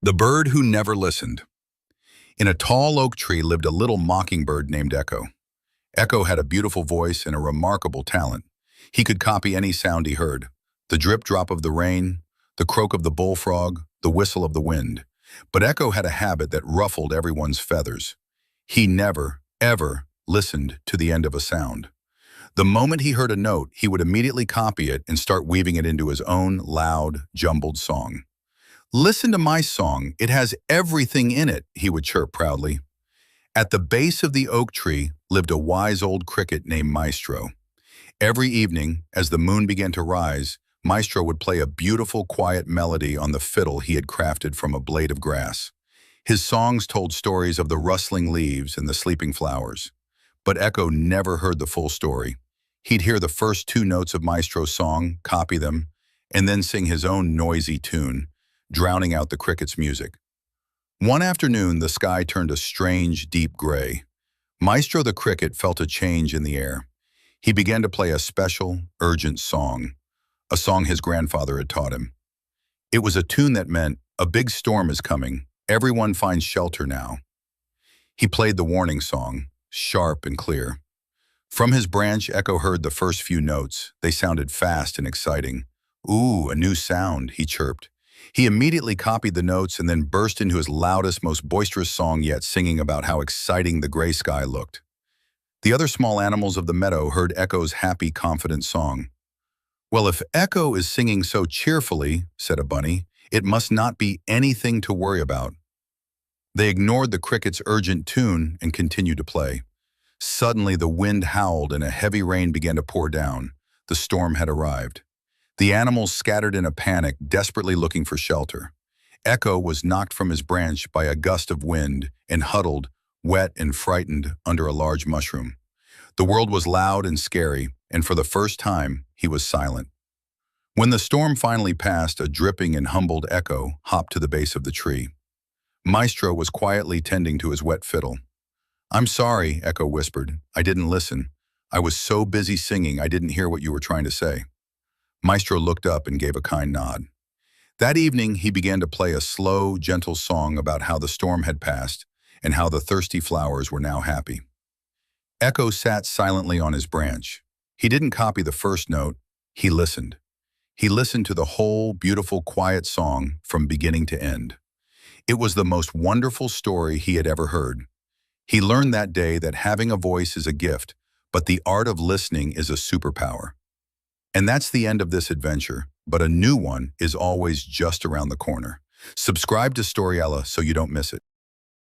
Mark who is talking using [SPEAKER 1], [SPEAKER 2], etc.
[SPEAKER 1] The bird who never listened. In a tall oak tree lived a little mockingbird named Echo. Echo had a beautiful voice and a remarkable talent. He could copy any sound he heard: the drip drop of the rain, the croak of the bullfrog, the whistle of the wind. But Echo had a habit that ruffled everyone's feathers. He never, ever listened to the end of a sound. The moment he heard a note, he would immediately copy it and start weaving it into his own loud, jumbled song. "Listen to my song, it has everything in it," he would chirp proudly. At the base of the oak tree lived a wise old cricket named Maestro. Every evening, as the moon began to rise, Maestro would play a beautiful, quiet melody on the fiddle he had crafted from a blade of grass. His songs told stories of the rustling leaves and the sleeping flowers. But Echo never heard the full story. He'd hear the first two notes of Maestro's song, copy them, and then sing his own noisy tune, drowning out the cricket's music. One afternoon, the sky turned a strange, deep gray. Maestro the cricket felt a change in the air. He began to play a special, urgent song, a song his grandfather had taught him. It was a tune that meant, "A big storm is coming. Everyone finds shelter now." He played the warning song, sharp and clear. From his branch, Echo heard the first few notes. They sounded fast and exciting. "Ooh, a new sound," he chirped. He immediately copied the notes and then burst into his loudest, most boisterous song yet, singing about how exciting the gray sky looked. The other small animals of the meadow heard Echo's happy, confident song. "Well, if Echo is singing so cheerfully," said a bunny, "it must not be anything to worry about." They ignored the cricket's urgent tune and continued to play. Suddenly, the wind howled and a heavy rain began to pour down. The storm had arrived. The animals scattered in a panic, desperately looking for shelter. Echo was knocked from his branch by a gust of wind and huddled, wet and frightened, under a large mushroom. The world was loud and scary, and for the first time, he was silent. When the storm finally passed, a dripping and humbled Echo hopped to the base of the tree. Maestro was quietly tending to his wet fiddle. "I'm sorry," Echo whispered. "I didn't listen. I was so busy singing I didn't hear what you were trying to say." Maestro looked up and gave a kind nod. That evening, he began to play a slow, gentle song about how the storm had passed and how the thirsty flowers were now happy. Echo sat silently on his branch. He didn't copy the first note. He listened. He listened to the whole beautiful, quiet song from beginning to end. It was the most wonderful story he had ever heard. He learned that day that having a voice is a gift, but the art of listening is a superpower. And that's the end of this adventure, but a new one is always just around the corner. Subscribe to Storiella so you don't miss it.